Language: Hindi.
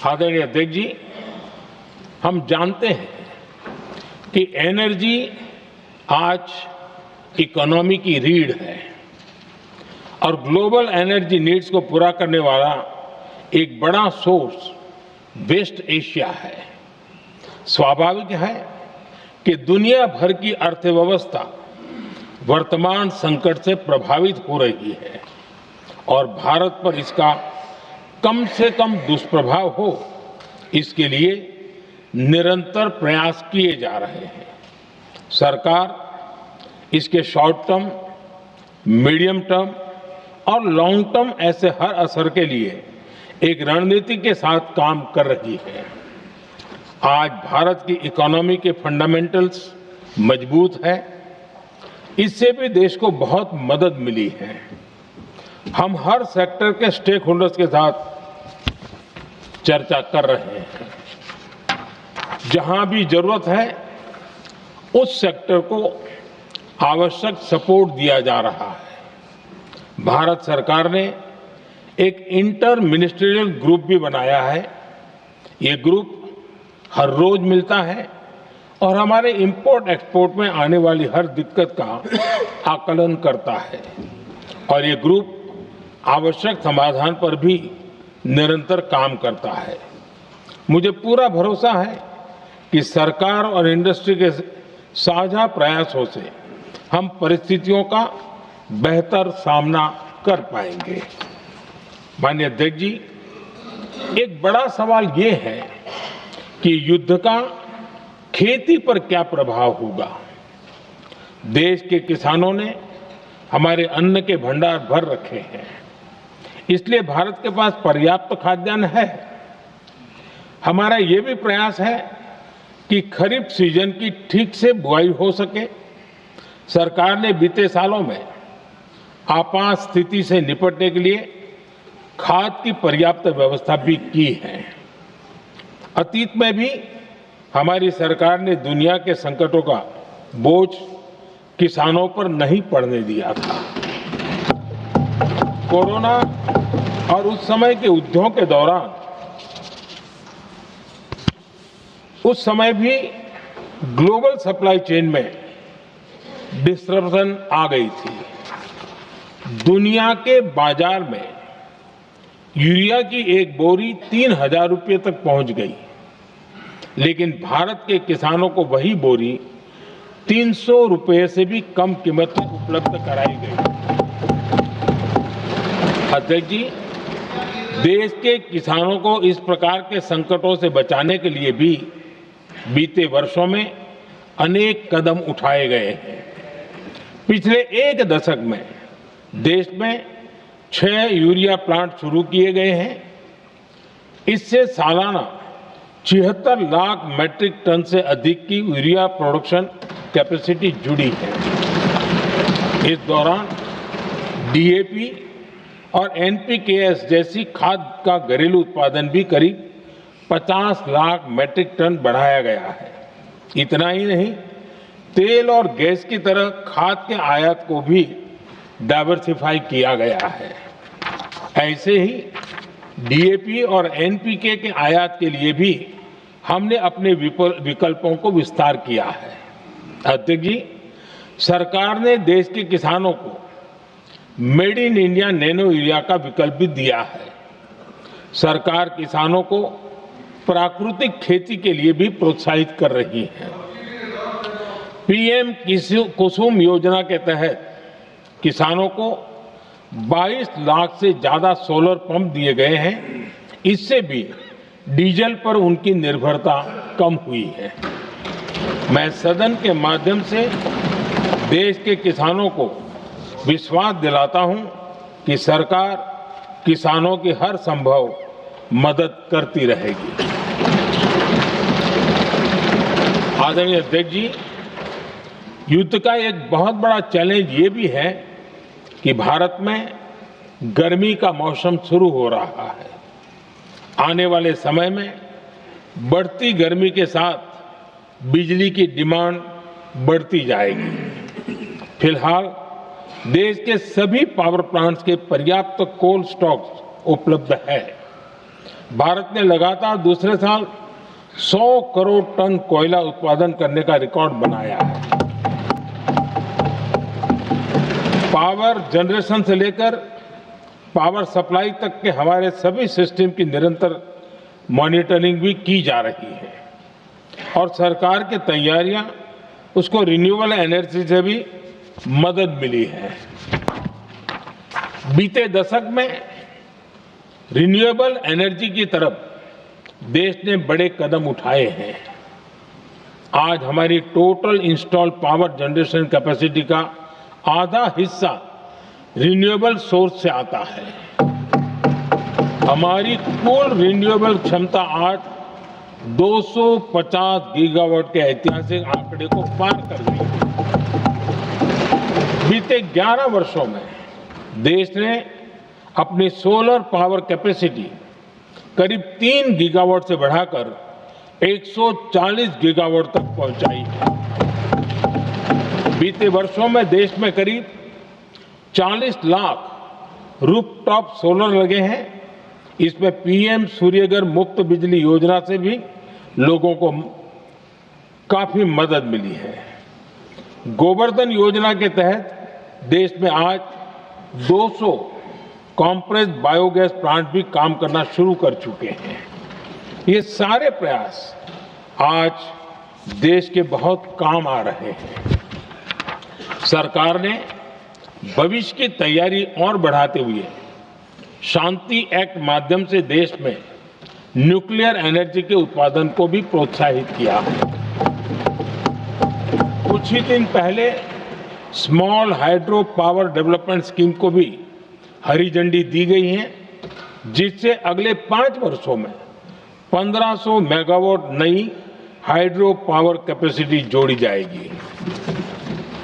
आदरणीय अध्यक्ष जी, हम जानते हैं कि एनर्जी आज इकोनॉमी की रीढ़ है और ग्लोबल एनर्जी नीड्स को पूरा करने वाला एक बड़ा सोर्स वेस्ट एशिया है। स्वाभाविक है कि दुनिया भर की अर्थव्यवस्था वर्तमान संकट से प्रभावित हो रही है और भारत पर इसका कम से कम दुष्प्रभाव हो, इसके लिए निरंतर प्रयास किए जा रहे हैं। सरकार इसके शॉर्ट टर्म, मीडियम टर्म और लॉन्ग टर्म ऐसे हर असर के लिए एक रणनीति के साथ काम कर रही है। आज भारत की इकोनॉमी के फंडामेंटल्स मजबूत है, इससे भी देश को बहुत मदद मिली है। हम हर सेक्टर के स्टेक होल्डर्स के साथ चर्चा कर रहे हैं। जहां भी जरूरत है उस सेक्टर को आवश्यक सपोर्ट दिया जा रहा है। भारत सरकार ने एक इंटर मिनिस्ट्रियल ग्रुप भी बनाया है। ये ग्रुप हर रोज मिलता है और हमारे इंपोर्ट एक्सपोर्ट में आने वाली हर दिक्कत का आकलन करता है और ये ग्रुप आवश्यक समाधान पर भी निरंतर काम करता है। मुझे पूरा भरोसा है कि सरकार और इंडस्ट्री के साझा प्रयासों से हम परिस्थितियों का बेहतर सामना कर पाएंगे। माननीय अध्यक्ष जी, एक बड़ा सवाल ये है कि युद्ध का खेती पर क्या प्रभाव होगा। देश के किसानों ने हमारे अन्न के भंडार भर रखे हैं, इसलिए भारत के पास पर्याप्त खाद्यान्न है। हमारा ये भी प्रयास है कि खरीफ सीजन की ठीक से बुआई हो सके। सरकार ने बीते सालों में आपात स्थिति से निपटने के लिए खाद की पर्याप्त व्यवस्था भी की है। अतीत में भी हमारी सरकार ने दुनिया के संकटों का बोझ किसानों पर नहीं पड़ने दिया था। कोरोना और उस समय के युद्धों के दौरान उस समय भी ग्लोबल सप्लाई चेन में डिस्ट्रप्शन आ गई थी। दुनिया के बाजार में यूरिया की एक बोरी 3,000 रुपये तक पहुंच गई, लेकिन भारत के किसानों को वही बोरी 300 रुपये से भी कम कीमत में उपलब्ध कराई गई। अध्यक्ष जी, देश के किसानों को इस प्रकार के संकटों से बचाने के लिए भी बीते वर्षों में अनेक कदम उठाए गए हैं। पिछले एक दशक में देश में 6 यूरिया प्लांट शुरू किए गए हैं। इससे सालाना 76 लाख मैट्रिक टन से अधिक की यूरिया प्रोडक्शन कैपेसिटी जुड़ी है। इस दौरान डीएपी और एनपीकेएस जैसी खाद का घरेलू उत्पादन भी करीब 50 लाख मैट्रिक टन बढ़ाया गया है। इतना ही नहीं, तेल और गैस की तरह खाद के आयात को भी डाइवर्सिफाई किया गया है। ऐसे ही डीएपी और एनपीके के आयात के लिए भी हमने अपने विकल्पों को विस्तार किया है। अध्यक्ष जी, सरकार ने देश के किसानों को made in India nano urea का विकल्प भी दिया है। सरकार किसानों को प्राकृतिक खेती के लिए भी प्रोत्साहित कर रही है। पीएम कुसुम योजना के तहत किसानों को 22 लाख से ज्यादा सोलर पंप दिए गए हैं। इससे भी डीजल पर उनकी निर्भरता कम हुई है। मैं सदन के माध्यम से देश के किसानों को विश्वास दिलाता हूं कि सरकार किसानों की हर संभव मदद करती रहेगी। आदरणीय अध्यक्ष जी, युद्ध का एक बहुत बड़ा चैलेंज ये भी है कि भारत में गर्मी का मौसम शुरू हो रहा है। आने वाले समय में बढ़ती गर्मी के साथ बिजली की डिमांड बढ़ती जाएगी। फिलहाल देश के सभी पावर प्लांट्स के पर्याप्त कोल स्टॉक्स उपलब्ध है। भारत ने लगातार दूसरे साल 100 करोड़ टन कोयला उत्पादन करने का रिकॉर्ड बनाया है। पावर जनरेशन से लेकर पावर सप्लाई तक के हमारे सभी सिस्टम की निरंतर मॉनिटरिंग भी की जा रही है और सरकार की तैयारियां उसको रिन्यूएबल एनर्जी से भी मदद मिली है। बीते दशक में रिन्यूएबल एनर्जी की तरफ देश ने बड़े कदम उठाए हैं। आज हमारी total installed power generation capacity का आधा हिस्सा रिन्यूएबल सोर्स से आता है। हमारी कुल रिन्यूएबल क्षमता आज 250 गीगावाट के ऐतिहासिक आंकड़े को पार कर गई है। बीते 11 वर्षों में देश ने अपनी सोलर पावर कैपेसिटी करीब 3 गीगावाट से बढ़ाकर 140 गीगावाट तक पहुंचाई है। बीते वर्षों में देश में करीब 40 लाख रूफटॉप सोलर लगे हैं। इसमें पीएम सूर्यघर मुफ्त बिजली योजना से भी लोगों को काफी मदद मिली है। गोवर्धन योजना के तहत देश में आज 200 कॉम्प्रेस्ड बायोगैस प्लांट भी काम करना शुरू कर चुके हैं। ये सारे प्रयास आज देश के बहुत काम आ रहे हैं। सरकार ने भविष्य की तैयारी और बढ़ाते हुए शांति एक्ट माध्यम से देश में न्यूक्लियर एनर्जी के उत्पादन को भी प्रोत्साहित किया है। कुछ ही दिन पहले small hydro power development scheme को भी हरी झंडी दी गई है, जिससे अगले 5 वर्षों में 1500 मेगावाट नई हाइड्रो पावर कैपेसिटी जोड़ी जाएगी।